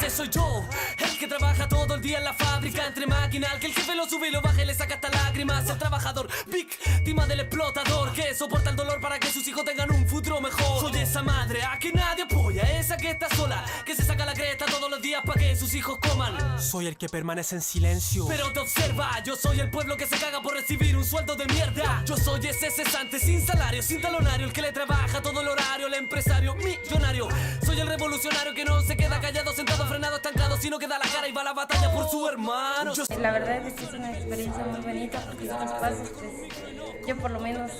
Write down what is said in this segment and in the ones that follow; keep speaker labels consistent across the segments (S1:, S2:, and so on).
S1: ese soy yo, el que trabaja todo el día en la fábrica entre máquinas, el que el jefe lo sube y lo baja y le saca hasta lágrimas. El trabajador, víctima del explotador, que soporta el dolor para que sus hijos tengan un futuro mejor. Soy esa madre a que nadie apoya, esa que está sola, que se saca la cresta todos los días para que sus hijos coman.
S2: Soy el que permanece en silencio,
S1: pero te observa, yo soy el pueblo que se caga por recibir un sueldo de mierda. Yo soy ese cesante sin salario, sin talonario, el que le trabaja todo el horario, el empresario millonario. Soy el revolucionario que no se queda callado, sentado, frenado, estancado, sino que da la cara y va a la batalla por su hermano.
S3: La verdad es que es una experiencia muy bonita porque estos pasos, pues, yo por lo menos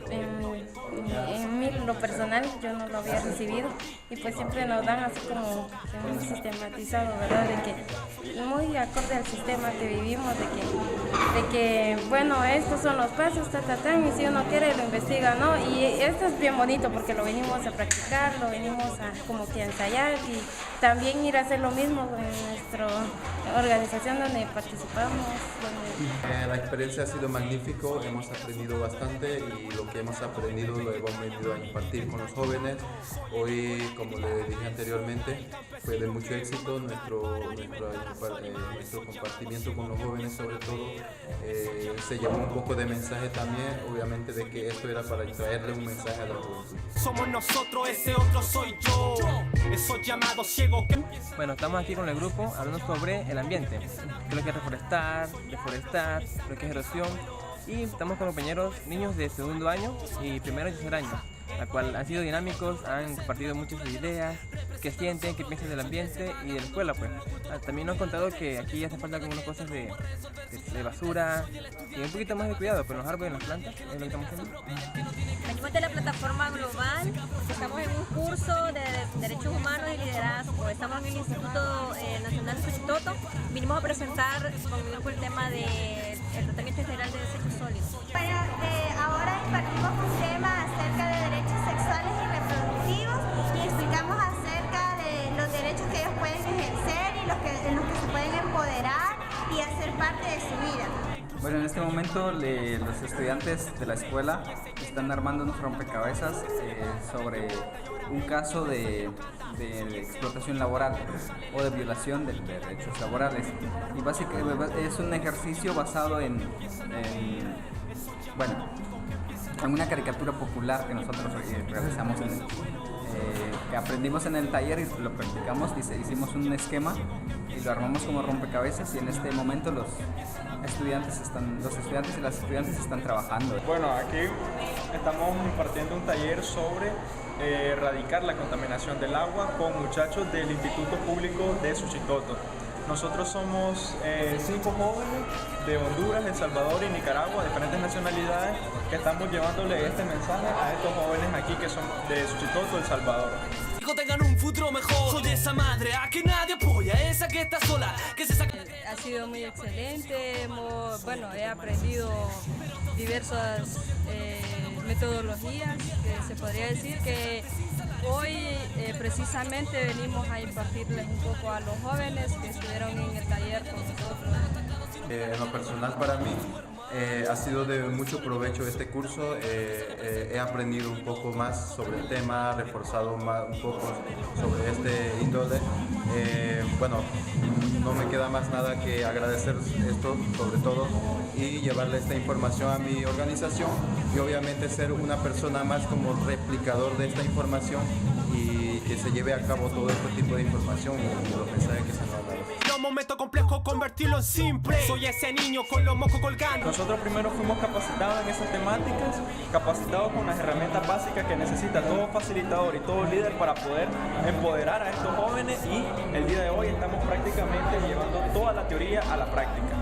S3: en mí lo personal yo no lo había recibido y pues siempre nos dan así como muy sistematizado, ¿verdad? De que muy acorde al sistema que vivimos, de que bueno, estos son los pasos, y si uno quiere lo investiga, ¿no? Y esto es bien bonito porque lo venimos a practicar, lo venimos a como que a ensayar y también ir a hacer lo mismo en nuestra organización donde participamos.
S4: La experiencia ha sido magnífico, hemos aprendido bastante y lo que hemos aprendido lo hemos venido a impartir con los jóvenes. Hoy, como le dije anteriormente, fue de mucho éxito nuestro compartimiento con los jóvenes, sobre todo. Se llevó un poco de mensaje también, obviamente, de que esto era para traerle un mensaje a la juventud.
S2: Somos nosotros, ese otro soy yo, esos llamados ciegos que...
S5: Bueno, estamos aquí con el grupo hablando sobre el ambiente, qué es lo que es reforestar, lo que es erosión, y estamos con compañeros niños de segundo año y primero y tercer año, la cual han sido dinámicos, han compartido muchas ideas, qué sienten, qué piensan del ambiente y de la escuela, pues. También nos han contado que aquí hace falta algunas cosas de basura y un poquito más de cuidado con los árboles y las plantas, es lo que estamos haciendo.
S6: Venimos de la plataforma global, estamos en un curso de Derechos Humanos y Liderazgo, estamos en el Instituto Nacional de Suchitoto, vinimos a presentar con el tema del tratamiento integral de desechos sólidos.
S7: Bueno, ahora impartimos un tema acerca de derechos sexuales y reproductivos y explicamos acerca de los derechos que ellos pueden ejercer y en los que se pueden empoderar y hacer parte de su vida.
S8: Bueno, en este momento los estudiantes de la escuela están armando unos rompecabezas sobre un caso de explotación laboral o de violación de derechos laborales. Y básicamente es un ejercicio basado en una caricatura popular que nosotros realizamos que aprendimos en el taller y lo practicamos, hicimos un esquema y lo armamos como rompecabezas y en este momento los estudiantes y las estudiantes están trabajando.
S9: Bueno, aquí estamos impartiendo un taller sobre erradicar la contaminación del agua con muchachos del Instituto Público de Suchitoto. Nosotros somos 5 jóvenes de Honduras, El Salvador y Nicaragua, diferentes nacionalidades, que estamos llevándole este mensaje a estos jóvenes aquí que son de Suchitoto, El Salvador.
S1: Tengan un futuro mejor. Soy esa madre a que nadie apoya, esa que está sola, que se saca...
S6: Ha sido muy excelente, he aprendido diversas metodologías, que se podría decir que hoy precisamente venimos a impartirles un poco a los jóvenes que estuvieron en el taller con nosotros.
S4: En lo personal para mí ha sido de mucho provecho este curso, he aprendido un poco más sobre el tema, reforzado un poco sobre este índole. No me queda más nada que agradecer esto sobre todo y llevarle esta información a mi organización y obviamente ser una persona más como replicador de esta información y que se lleve a cabo todo este tipo de información y los mensajes que se nos han dado.
S2: Los momentos complejos convertirlo en simple. Soy ese niño con los mocos colgando.
S9: Nosotros primero fuimos capacitados en esas temáticas, capacitados con las herramientas básicas que necesita todo facilitador y todo líder para poder empoderar a estos jóvenes y el día de hoy estamos prácticamente llevando toda la teoría a la práctica.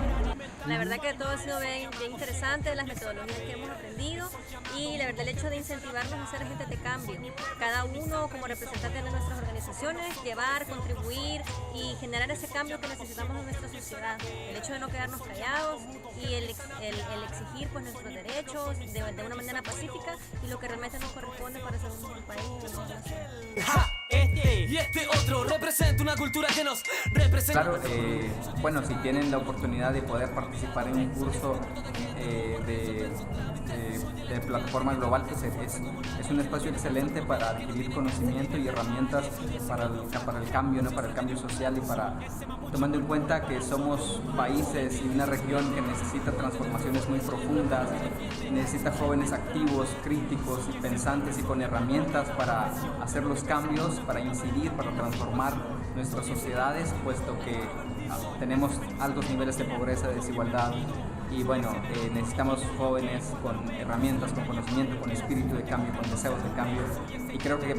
S6: La verdad que todo ha sido bien interesante, las metodologías que hemos aprendido y la verdad el hecho de incentivarnos a ser agentes de cambio. Cada uno como representante de nuestras organizaciones, llevar, contribuir y generar ese cambio que necesitamos en nuestra sociedad. El hecho de no quedarnos callados y el exigir pues, nuestros derechos de una manera pacífica y lo que realmente nos corresponde para ser un mejor país.
S1: y este otro representa una cultura que nos representa.
S8: Claro, bueno, si tienen la oportunidad de poder participar en un curso de plataforma global, pues es un espacio excelente para adquirir conocimiento y herramientas para el cambio, ¿no? Para el cambio social y tomando en cuenta que somos países y una región que necesita transformaciones muy profundas, necesita jóvenes activos, críticos y pensantes y con herramientas para hacer los cambios, para incidir, para transformar nuestras sociedades, puesto que tenemos altos niveles de pobreza, de desigualdad. Y bueno, necesitamos jóvenes con herramientas, con conocimiento, con espíritu de cambio, con deseos de cambio. Y creo que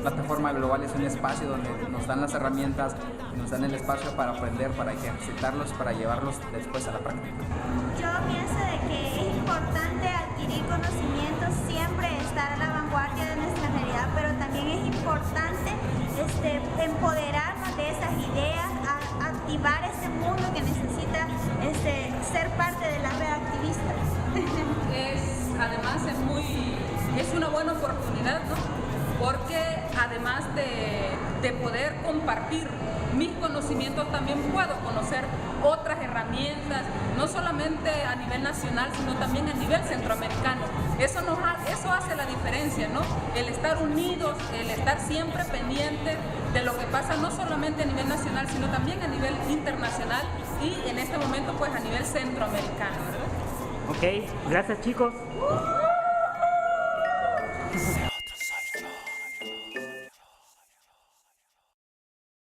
S8: Plataforma Global es un espacio donde nos dan las herramientas, nos dan el espacio para aprender, para ejercitarlos, para llevarlos después a la práctica.
S7: Yo pienso de que es importante adquirir conocimientos, siempre estar a la vanguardia de nuestra realidad, pero también es importante empoderarnos de esas ideas, activar ese mundo que necesita ser parte de la red activista.
S10: Además es una buena oportunidad, ¿no? Porque además de poder compartir mis conocimientos, también puedo conocer otras herramientas, no solamente a nivel nacional, sino también a nivel centroamericano. Eso hace la diferencia, ¿no? El estar unidos, el estar siempre pendientes de lo que pasa no solamente a nivel nacional, sino también a nivel internacional y en este momento pues a nivel centroamericano, ¿verdad?
S11: Ok, gracias chicos.